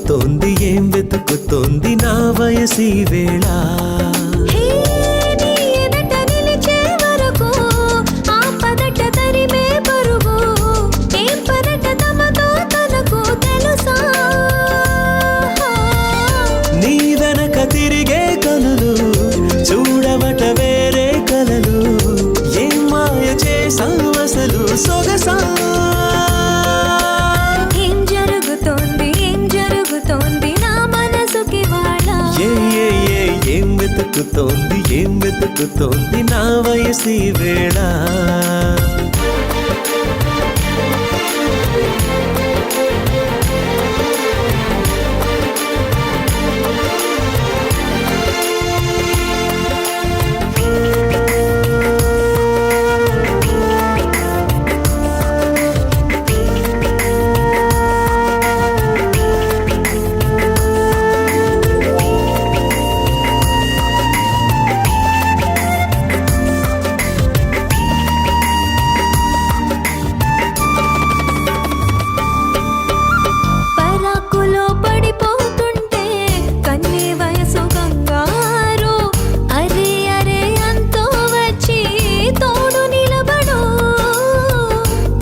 వెతుకుతోంది ఏం వెతుకుతోంది నా వయసి వేళ నీ వెనక తిరిగే కనులు చూడవట వేరే కలలు ఏం మాయ చేసావు అసలు సొగసా ఏం వెతుకుతోంది నా వయసి వేళ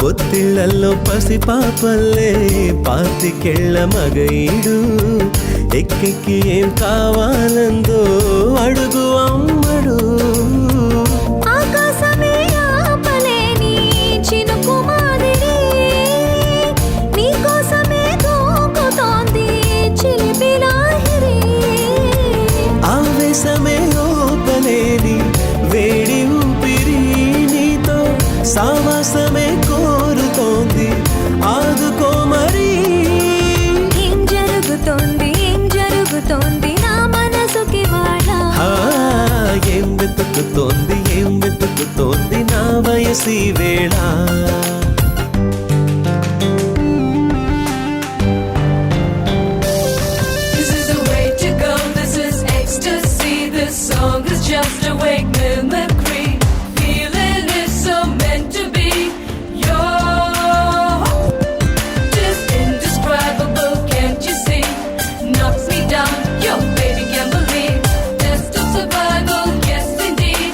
పొత్తిళ్లలో పసిపాపల్లే పాతికెళ్ళ మగైడు ఎక్కెక్కి ఏం కావాలందో అడుగు అమ్మడు ఆవేశమే ఓపలేని వేడి ఊపిరి నీతో సావాసమే కోరుతోంది ఆదుకో మరి ఏం జరుగుతోంది నా మనసుకి వాడ ఏం వెతుకుతోంది నా వయసి వేళ Just a wake mimicry. Feeling is so meant to be. You're just indescribable, can't you see? Knocks me down, your baby can't believe. Test of survival, yes indeed.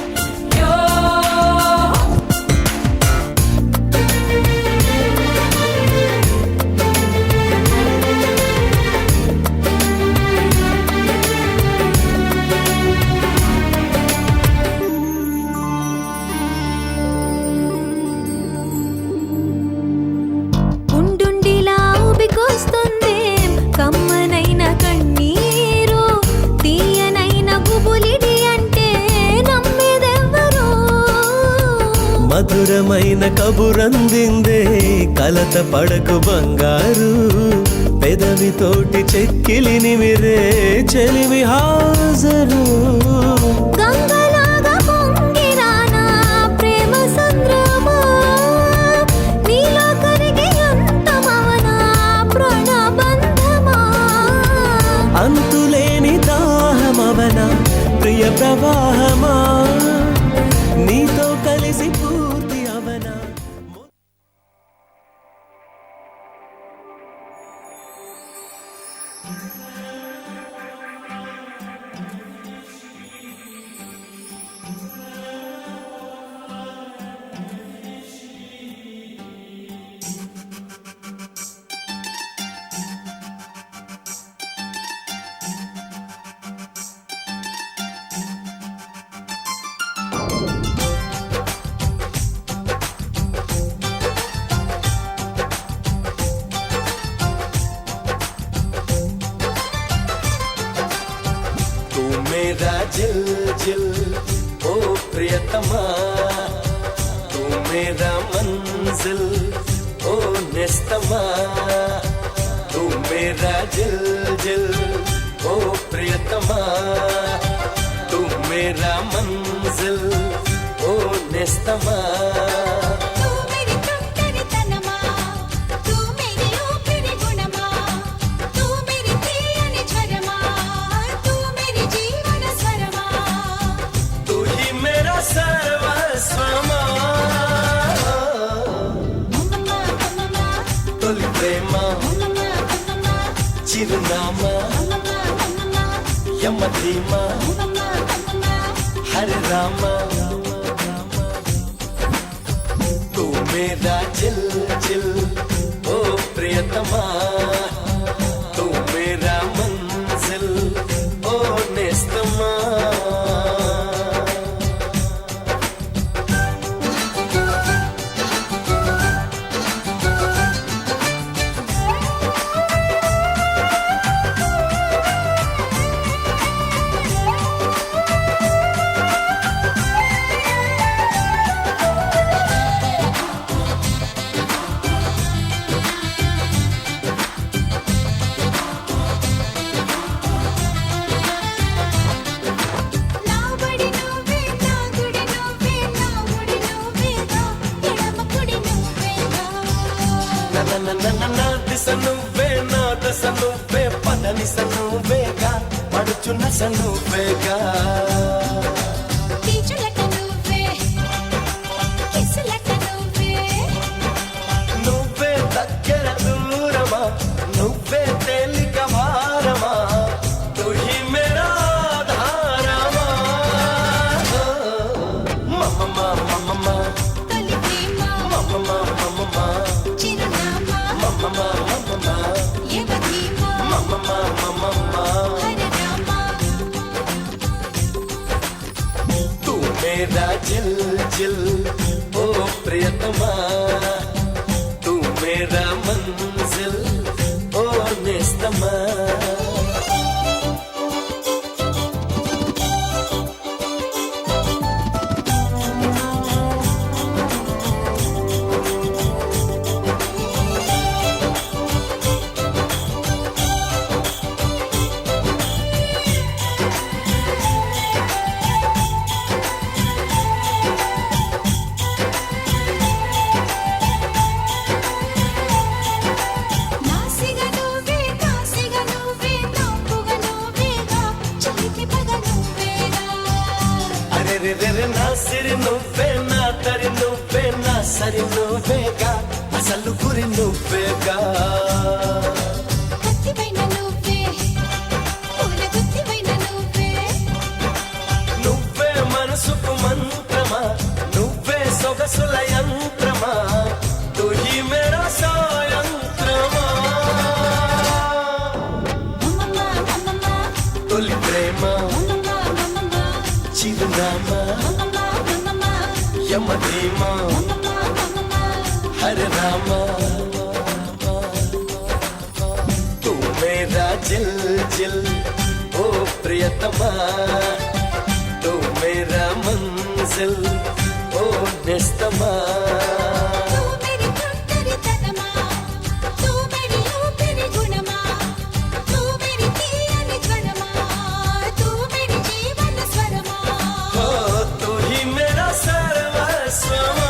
కమ్మనైన కన్నీరు తీయనైన గుబులిడి అంటే నమ్మేదెవ్వరు మధురమైన కబురందిందే కలత పడకు బంగారు పెదవితోటి చెక్కిలి నిమిరే చెలిమి హాజరు గంగలాగా పొంగిరానా ప్రేమ సంద్రమా నీలో కరిగి అంతమవనా ప్రణబంధమా అంతులేని దాహమవనా ప్రియ ప్రవాహమా నీతో కలిసి పూర్తి అవనా मेरा जिल जिल ओ प्रियतमा तू मेरा मंजिल ओ निस्तमा तू मेरा जिल जिल ओ प्रियतमा तू मेरा मंजिल ओ निस्तमा చిరునామా యమధీమా హరే రామ తూ మేరా జిల్ జిల్ ఓ ప్రియతమా తూ మేరా మంజిల్ ఓ నేస్తమా నా బడి నువ్వే నా గుడి నువ్వే నా ముడి నువ్వేగా ఎడమ కుడి నువ్వేగా నా దిశ నువ్వే నా దశ నువ్వే పదనిస నువ్వేగా పడుచున్న స నువ్వేగా కీచులట నువ్వే కిసులట నువ్వే నువ్వే దగ్గర దూరమా నువ్వే తేలిక భారమా తుహి మేరా ధారమా మమమ మమమ తొలి ప్రేమ మమమ మమమ చిరునామా మమమ మమమ యమధీమా మమమ మమమ హరే రామ तू मेरा जिल जिल ओ प्रियतमा तू मेरा मंजिल ओ नेस्तमा నాసిగ నువ్వే నాపుగ నువ్వేగా చిలిపి పగ నువ్వేగా అరే రే రే రే నా సిరి నువ్వే నా తరి నువ్వే నా సరి నువ్వేగా అసలు గురి నువ్వేగా కత్తివైన నువ్వే పూల గుత్తివైన నువ్వే నువ్వే మనసుకు మంత్రమా నువ్వే సొగసుల యంత్రమా తుహి మేరా సాయంత్రమా మమమ మమమ తొలి ప్రేమ మమమ మమమ చిరునామా మమమ మమమ యమధీమా మమమ మమమ హరే రామ తూ మేరా జిల్ జిల్ ఓ ప్రియతమా తూ మేరా మంజిల్ ఓ నేస్తమా तू मेरी तुंदरितनमा तू मेरी ऊपिरी गुणमा तू मेरी తీయని జ్వరమా तू मेरी జీవన స్వరమా ఓ తూ హి మేరా సర్వస్వమా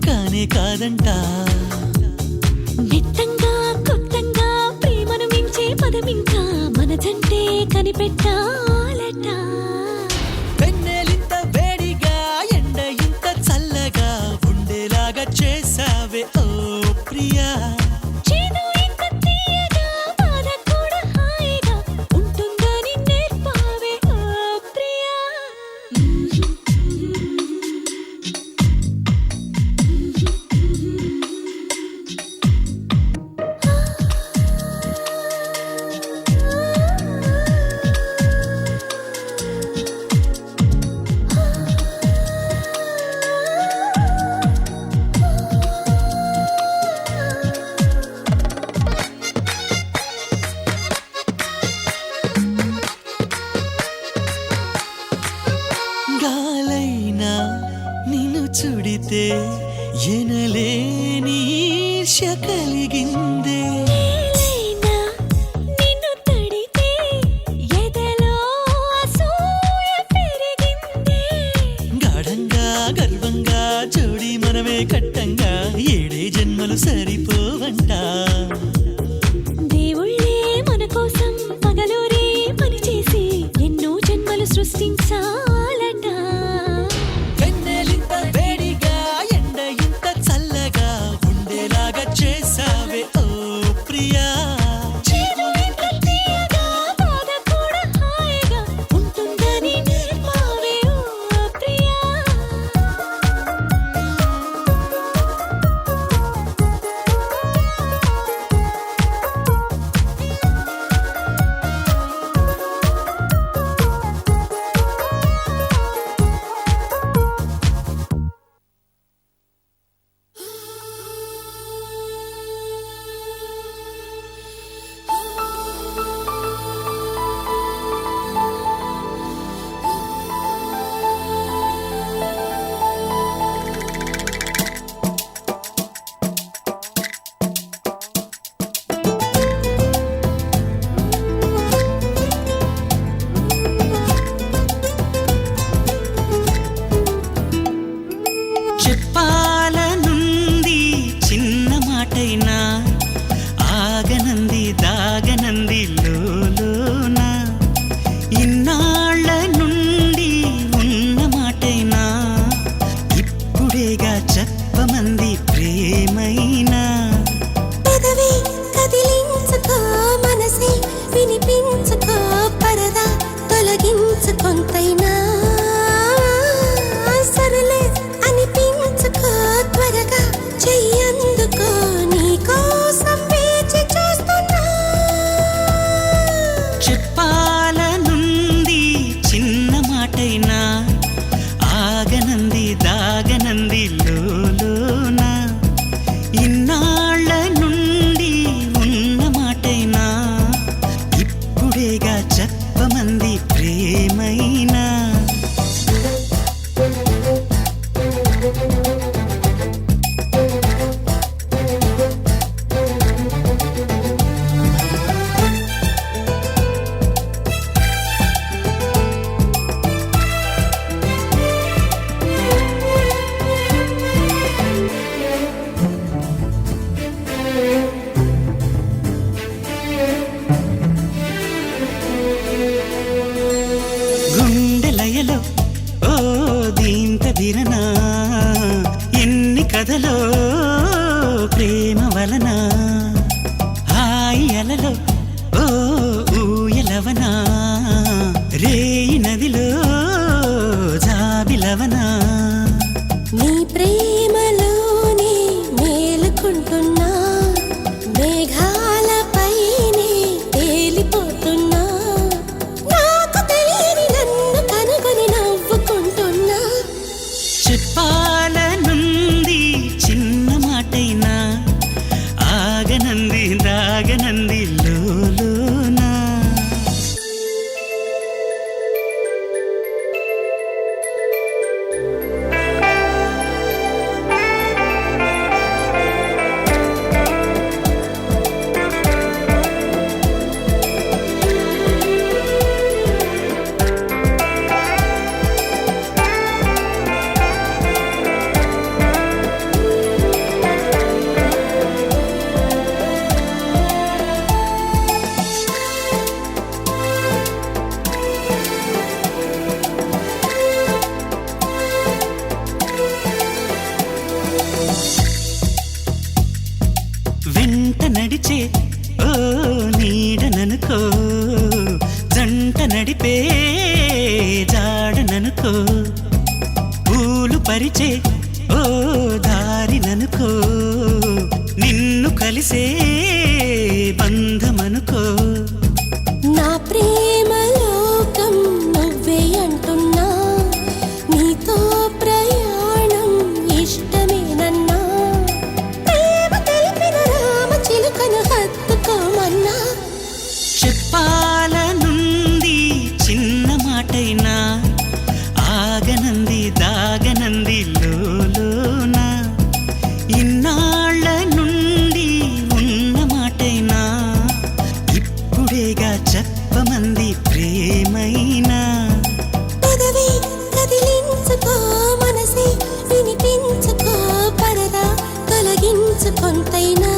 కానే కాదంట. నిత్తంగా కొత్తంగా ప్రేమను మించే పదమింకా మనదంటే కనిపెట్టాలట. వెన్నెలింత వేడిగా ఎండ ఇంత చల్లగా ఉండేలాగా చేసావే ఓ ప్రియా. చేదు ఇంత తీయగా బాధ కూడా హాయిగా ఉంటుందని నేర్పావే ఓ ప్రియా. గాలైనా నిన్ను చుడితే ఎనలేని ఈర్ష్య కలిగిందే. నేలైనా నిన్ను తడితే ఎదలో అసూయ పెరిగిందే. గాఢంగా గర్వంగా జోడి మనమే కట్టంగా ఏడే జన్మలు సరిపోవంట. దేవుళ్ళే మన కోసం పగలూరే పనిచేసి ఎన్నో జన్మలు సృష్టించాలట. వెన్నెలింత వేడిగా ఎండ ఇంత చల్లగా ఉండేలాగా చేసావే ఓ ప్రియా. చేదు ఇంత తీయగా బాధ కూడా హాయిగా ఉంటుందని నేర్పావే ఓ ప్రియా. చెప్పాలనుంది చిన్న మాటైనా ఆగనంది దాగనంది లోలోన. ఇన్నాళ్ళ నుండి ఉన్న మాటైనా ఇప్పుడేగా చెప్పమంది ప్రేమైనా. పెదవి కదిలించుకో మనసే వినిపించుకో పరదా తొలగించుకొంతైనా. సరులే అనిపించుకో త్వరగా చెయ్యందుకో నీకోసం వేచి చూస్తున్నా. చెప్పాలనుంది చిన్న మాటైనా ఆగనంది దాగనంది లోలోన. ఇన్నాళ్ళ నుండి ఉన్న మాటైనా ఇప్పుడేగా చెప్పమంది ప్రేమైనా. గుండెలయలో ఓ దీంత దిరనా ఎన్ని కథలో ప్రేమ వలన. హాయి అలలో ఓ ఊయలవనా రేయి నదిలో జాబిలవనా. నీ ప్రేమలోనే మేలుకుంటున్నా మేఘాలపైనే తేలిపోతున్నా. నాకు తెలియని నన్ను కనుగొని నవ్వుకుంటున్నా. చెప్పాలనుంది చిన్న మాటైనా నడిచే ఓ నీడననుకో, జంట నడిపే జాడననుకో, పూలు పరిచే ఓ దారిననుకో, నిన్ను కలిసే బంధమనుకో. నా ప్రేమ లోకం నువ్వే అంటున్నా, నీతో ప్రయాణం ఇష్టమేనన్నా, ప్రేమ తెలిపిన రామ చిలుకను హత్తుకోమన్నా. చెప్పాలనుంది చిన్న మాటైనా, ఆగనంది దాగనంది లోలోన, ఇన్నాళ్ళ నుండి ఉన్న మాటైనా, ఇప్పుడేగా చెప్పమంది ప్రేమైనా. పెదవి కదిలించుకో, మనసే వినిపించుకో, పరదా తొలగించు కొంతైనా.